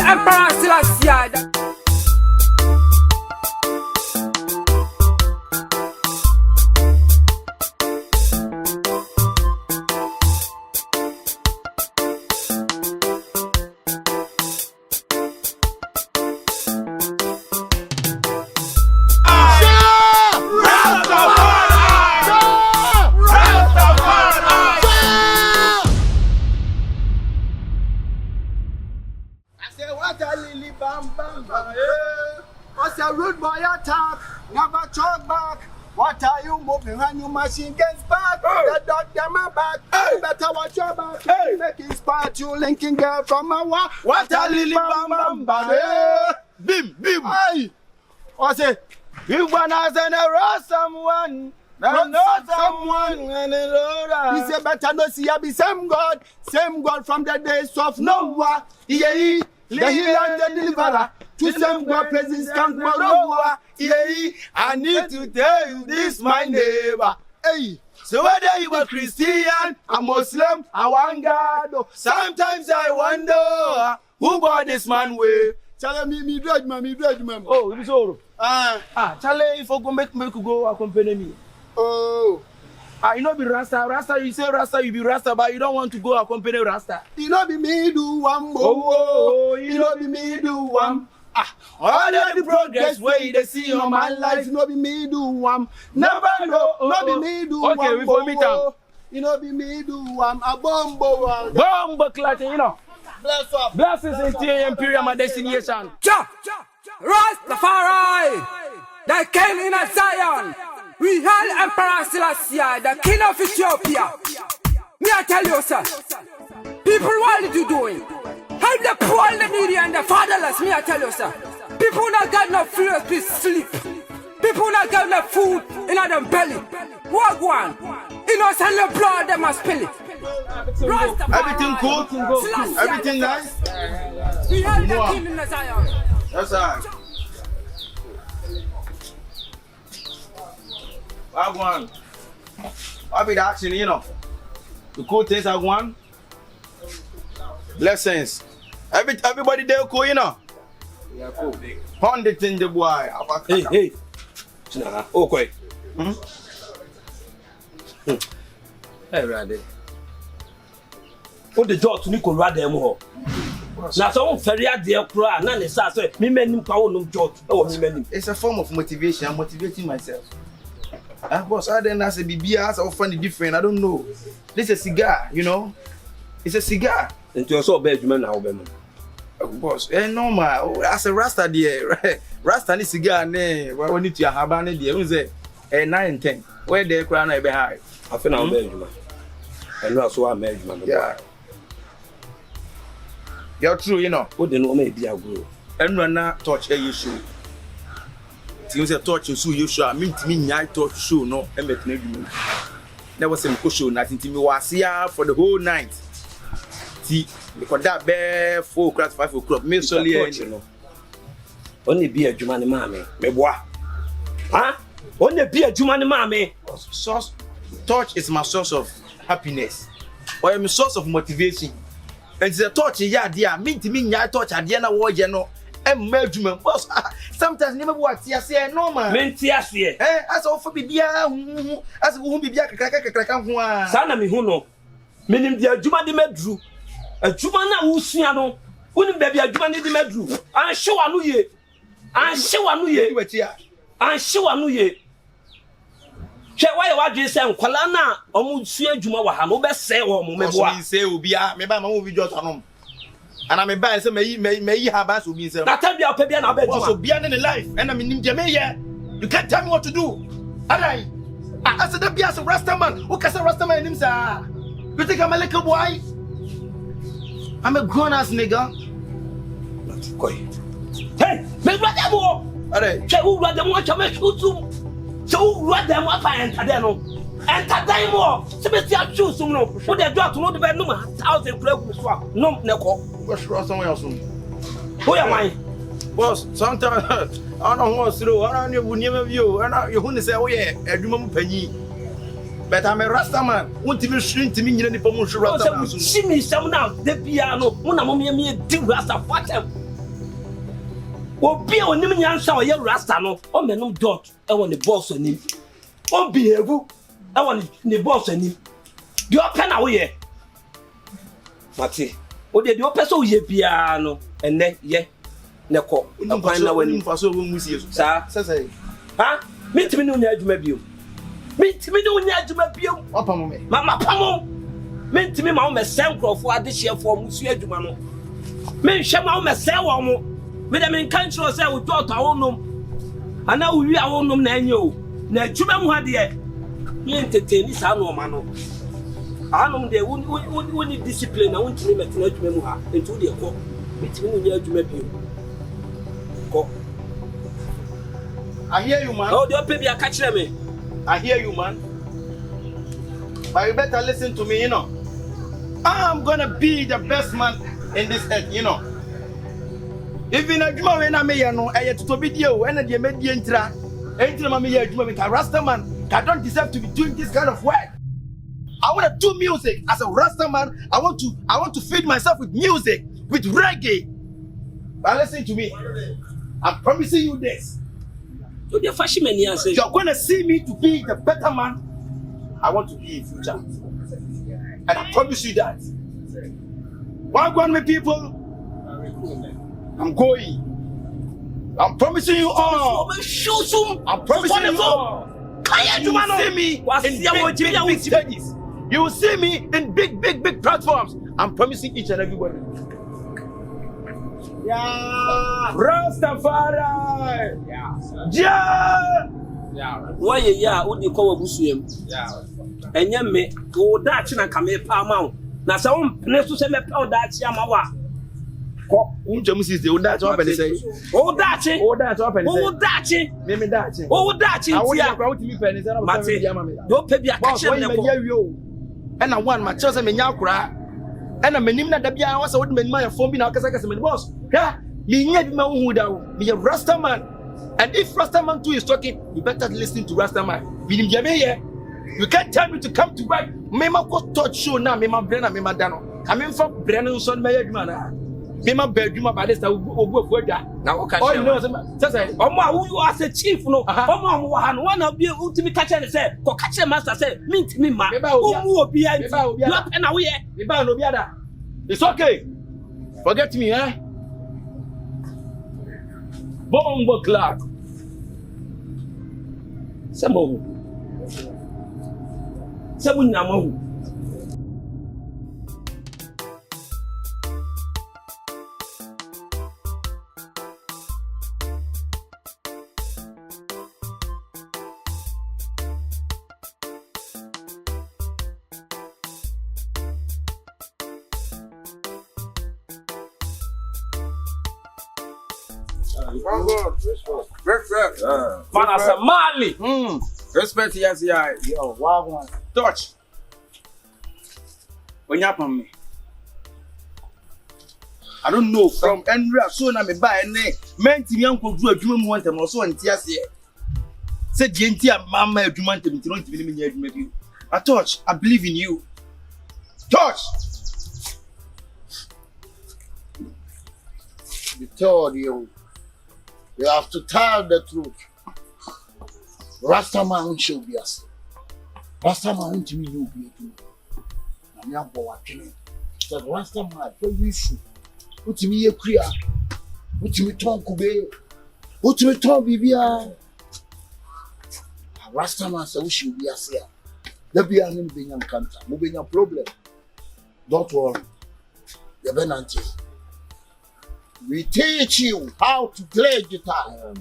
Emperor Selassie. Rude boy attack, never talk back. What are you moving when your machine gets back? The dog them a back. You better watch your back. Making spot you linking girl from a wa. What a lily bam bam. Bim bim. Hey, what's it? You wanna send a roast someone? Know someone when they load up. He say better no see I be same God from the days of Noah. Yeah, the healer and the deliverer. To some God presence can grow. Yeah, I need to tell you this, my neighbor. Hey, so whether you are Christian, a Muslim, I want God. Sometimes I wonder who got this man way. Tell me, drag man. Oh, it is all. Charlie, if I go make you go accompany me. Oh. You know be Rasta, you say Rasta, you be Rasta, but you don't want to go accompany Rasta. You know be me do one. Oh, you know be me do one. All the progress way they see on my life, you know be me do one. Never know, not be me do one. Okay, we for meet up. You know be me do one. A bombo. Bombo clat, you know. Bless up. Blessings in the Imperial, my destination. Rastafari, the king in Zion. We hail Emperor Selassie, the king of Ethiopia. Me I tell you, sir. People, what are you doing? Help the poor, the needy, and the fatherless. Me I tell you, sir. People not got no food to sleep. People not got no food in their belly. What one? Innocent the blood they must spill it. Everything cool? Everything nice? We hail the king in Zion. That's right. One. I'll be the action, you know. The cool things are one. Blessings. Everybody there cool, you know. Yeah, cool. 100 in the boy. Hey. Okay. Hey, Radhe. What the job to Nico Radhe more? Now, so ferry at the cry, none is as me men power no job. It's a form of motivation. I'm motivating myself. Boss, I didn't ask a BBS or funny different. I don't know. This is a cigar, you know. It's a cigar. And you also Benjamin now, boss, normal. As a Rasta, dear, right? Rasta and cigar, ne. Why we need to have an idea? Who's it? 9 and 10. Where the crown I behind? I feel now, Benjamin. And also, I'm Benjamin. Yeah. You're true, you know. What the no may be a guru. And run not touch a issue. Things a touch you show. I mean to me, I touch show no. I met no. There was some cushion. Nothing to me was here for the whole night. See, because that bare 4 o'clock, 5 o'clock. Me solely, you know. Only be a Jumani mammy, me boy. Huh? Only be a Jumani mammy. Source touch is my source of happiness, or my source of motivation. And the touch, yeah, dear. Mean to me, I touch at the end of war, you know. And measurement, boss. Sometimes never what you say, no man. Mentias here. As often be as who be a Sana mi huno. Meaning the Juma de Medru. A Jumana Usiano. Wouldn't baby a Jumani de Medru. I'm sure I knew ye. I'm sure I knew ye. I'm sure I knew ye. Check why what you say, Kalana, almost see Juma Wahano best say or Mumba say will be a maybe my movie just on him. And I'm a bad so may have us will be so. That time you are Pebian, I bet you also beyond in life, and I'm in Jamaica. You can't tell me what to do. Alright. I said that be as a Rastaman. Who can say Rastaman himself? You think I'm a little boy? I'm a grown ass nigga. Not quite. Hey, make what them more. Alright. Check who rather want to make you so who rather want to enter them. Enter them more. Sebastian choose some no. What they do to know the bed no 1,000 club swap. No, Neko. What's wrong somewhere else? Who am I? Boss, sometimes I don't want to do. I don't know never view. I know you want to say, oh yeah, a dream penny. But I'm a Rastaman. Want to be shrink to me in any promotion. See me some now. The piano. When I'm me do Rasta. What them? Obi onim nyansa o ye rasta no o menum dot e won the boss onim o behave e won the boss onim di open na wo ye mate o de o person wo ye bia no enne ye ne ko akwan na wani faso wo musie sa ha mitimi no nya adwuma bio mitimi no nya adwuma bio opamo me mama pamo mitimi ma wo me senkrofo ade hyefo musu adwuma no me hwe ma wo me sen wo mo me dem kan tro say wo dot awonum ana wo wi awonum na anya o na adwuma mu hade e me entertain sa no ma no anum de wo ni discipline na wo ntimi metena adwuma mu ha entu de ko mitimi no nya adwuma bio ko I hear you, man. Oh, the baby are catching me. I hear you, man. But you better listen to me, you know. I'm gonna be the best man in this earth, you know. Even a juma when I may know, I had to be you, and the median tra. Enter my juma with a Rasta man. I don't deserve to be doing this kind of work. I want to do music as a Rasta man. I want to feed myself with music, with reggae. But listen to me. I'm promising you this. You're gonna see me to be the better man I want to be in future. And I promise you that. One me people, I'm going. I'm promising you all. I'm promising you all. You will see me in big stages. You will see me in big platforms. I'm promising each and everybody. Yeah, Rastafari. Yeah. Why ya wo di ko wabusuem. Enye me wo daachi na kame pa ma na se wo mpene so se me pa wo daachi ama wa. Ko unjam sis de wo daachi wa pele say. Wo daachi wa pele say. Wo daachi. Me daachi. Wo daachi ntia. Awo ya kwa wo timi pele say na ba me dia ma me. Do pe bia ka chem ne ko. And I want my children me nya kura. And I'm menim na da bia wa se wo de manima ya phone bi na kasa me boss. Yeah, me nya bi ma hu da wo. Me a Rasta man. And if Rasta man too is talking, you better listen to Rasta man. You can't tell me to come to work. Mema go touch show now. Mema brena mema dano. Coming from brena son me yaduma. Mema beduma by this. Obu da. Na wo ka oh you know say omo who you as a chief no. Omo wo ha no one of you ultimate catch and say ko catch master say mint me ma. Omu obi an. You up na wo ye. Meba no biada. It's okay. Forget me, eh? Bombo Clark. Samu nyamahu. Respect. Man, as a Marley. Respect, yes, yeah. Yo, wow, touch. When you happen me, I don't know from Andrea. So na me buy any men to me uncle do a dream want them also in tears here. Said Gentia, Mamma, a dream want them to me. I touch. I believe in you. Touch. We told you. You have to tell the truth. Rastaman should be us. Rastaman to me, you be a I'm not watching. Said Rastaman, for you should. Put me a clear. Put me tongue kube. Put me tongue bibia. Rastaman said we should be a here. There be an being cancer. Moving a problem. Don't worry. You're benanti. We teach you how to play guitar.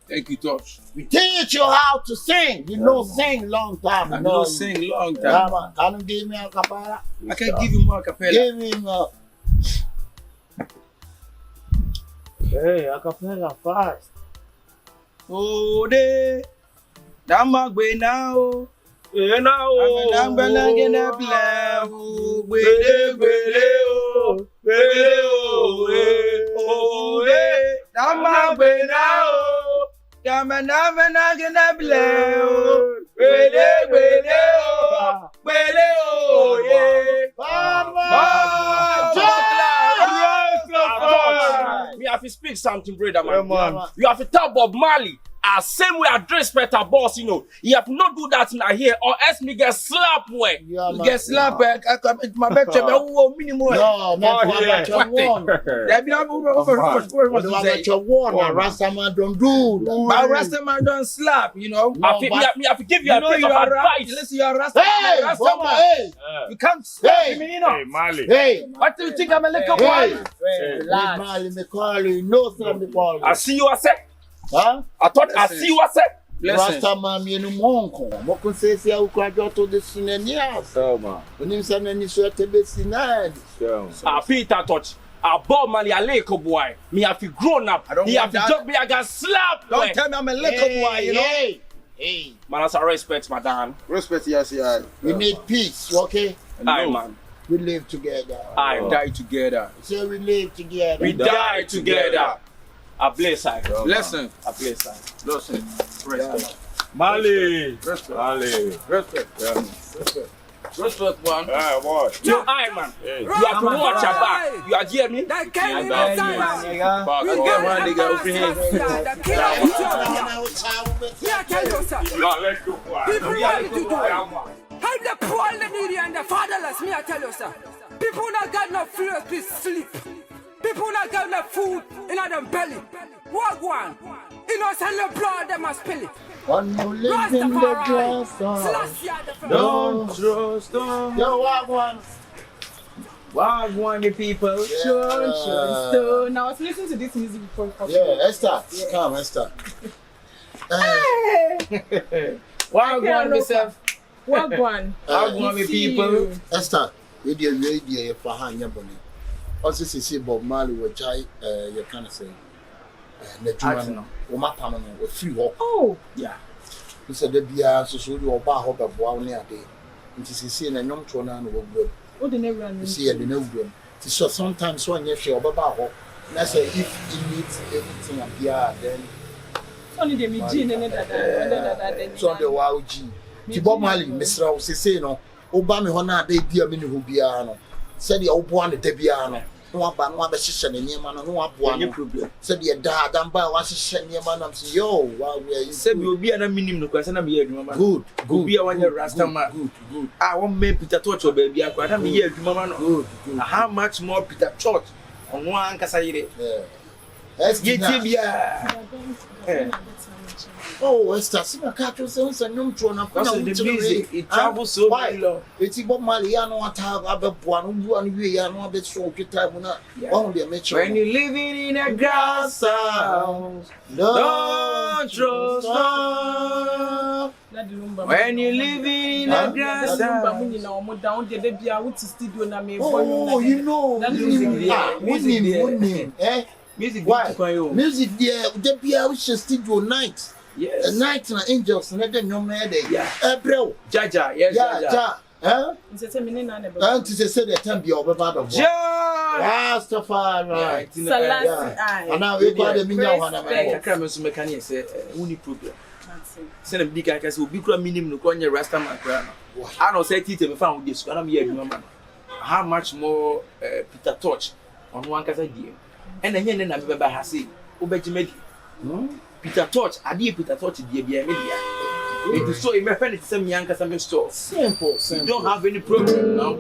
Thank you, Touch. We teach you how to sing. You know sing long time. I know sing long time. Can you give me a cappella? I can give you more cappella. Give me a... Hey, a cappella fast. Oh, de Damagwe now. Now, I'm belonging a plan. Oh, Damagwe now. me have to speak something, brother, man. man. You have to tell Bob Marley. Same way I respect our boss, you know. You have to not do that in here, or else me get slapped way. Yeah, You get slapped, my back to minimum. No, man, what you want? What you want? Rastaman don't do. But Rastaman don't slap, you know. I have to give you a bit of advice. Listen, you're Rastaman. Hey, Rastaman. hey, You can't slap Hey. me, you know. Hey, Marley. hey, What do you think I'm a little hey. boy? Marley, me call you. No, sir, me call I you. see you, I said. Huh? I thought I see you, I said. Listen. Rastaman, me no monko. Mo kun say say u kwa joto de sinenias. So, man. Oni say na ni so te be sinad. So. Peter touch. Bob Marley, a little boy. Me have to grown up. I don't He have want to that. jump me, I got slapped. Don't boy. tell me I'm a little boy, you know. Hey. Man, that's a respect, madam. Respect, yes, yeah. We need peace, okay? Aye, man. We live together. Aye, We die together. So we live together. we die together. A blaze I. Listen. A blaze I. Listen. Respect. Marley. Respect. Marley. Respect. Yeah. Respect, man. Yeah, boy. You aye, man. Hey. You have to watch your back. You are hear me? That came in Yeah, the Zion. Fuck, We I got get one nigga the over here. the king of Ethiopia. Me I tell you, sir. No, let's go, boy. People want to do it. Help the poor, the needy, and the fatherless. Me I tell you, sir. People not got no food to sleep. People not got no food in their belly. What one? Innocent the blood they must spill it. When you live in the grass, Don't trust them. yo, what one? Wagwan, the people. So now I was listening to this music before. Yeah, Esther, come, Esther. Wagwan, myself. Wagwan. Wagwan, the people. Esther, we dear for Hanya Bonnie. Also, see Bob Marley, which you can say. The German, Omapano, with free walk. Oh, Yeah. You said the beer, so you or bar hop of 1 year day. It is seen a young Tronan will go. what the name run? You see, the no room. So sometimes one year, or Baba hop. That's say if he needs everything up here, then. Only the Mijin and that. So the wow G. Bob Marley, Mr. O. say no. Obama Hona, they dear Mini Hubiano. Said the old one, the Debiano. No one, one session in your man, no one problem. Said the dad, and by one session, your man, I'm saying, yo, while we are Say we will be a minimum question. I'm here, mama. good. Be a 1 year Rastaman. Good. I won't make Peter Torch or baby. I'm here, mama. Good. How much more Peter Torch on one Casaire? Yeah. Let's Get get him, him. yeah. Oh, Esther, see my cattle sounds and no throne of Because of the music, it travels so very long. It's Bob Marley, I know what I have a one, you know, a bit so good time. Only a mature. When you're living in a grass house, don't trust her. When you're living in a grass house. Oh, you know, That music there. Music there. Eh? Music Why? there. Music there, the beer which is studio night. Yes. A night and angels, and then your man, Yeah. bro. Jaja, yes, Yeah, Jaja. ja. It's a minute and And to say the time be over bad of Ja. Rastafari. Selassie. And now we got the minya one. I can't remember mechanic say only problem. Send a big guy say we be minimum no kon Rasta man kra. I don't say tite me found this. I'm here man. How much more Peter Torch on one kasa die. And then na me ba ha say obejimedi. Peter Torch, adi Peter Torch die bia media. It is so in my friend it's some young customer store. Simple. You don't have any problem now.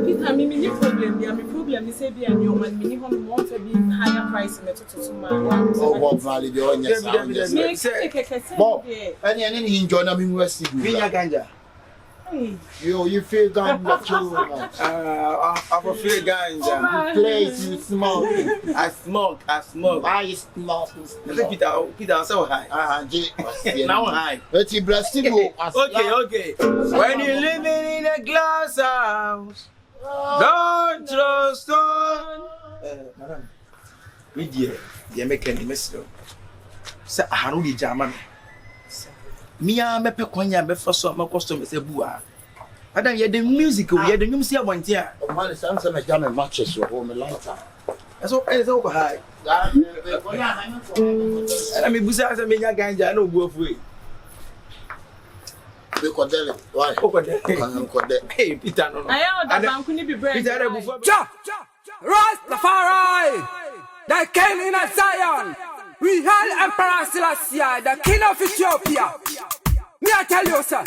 Peter, me problem. Yeah, my problem is say be a new man. Me home want to be higher price in the to man. Oh, Bob Marley, the one yes. Me Bob, any enjoy na me west. Vinya ganja. You feel ganja too much. I feel ganja. Place you smoke. I smoke. I smoke. Peter so high. Now high. But you bless you. Okay. When you're living in a glass house, don't trust on. Madam, we dear make any message. Say, I don't need German. Me and me pe kwanya me for so my customer say bua. Madam, you the music, you the new see one here. Man, it's answer me jam matches your home lighter. That's all high. And I mean, busa say me nya ganja no go free. We kodele. Why? Hey, Peter, no. I am that man couldn't be bread. Peter, before. Rastafari! the king in a Zion. We hail Emperor Selassie, the king of Ethiopia. Me I tell you, sir.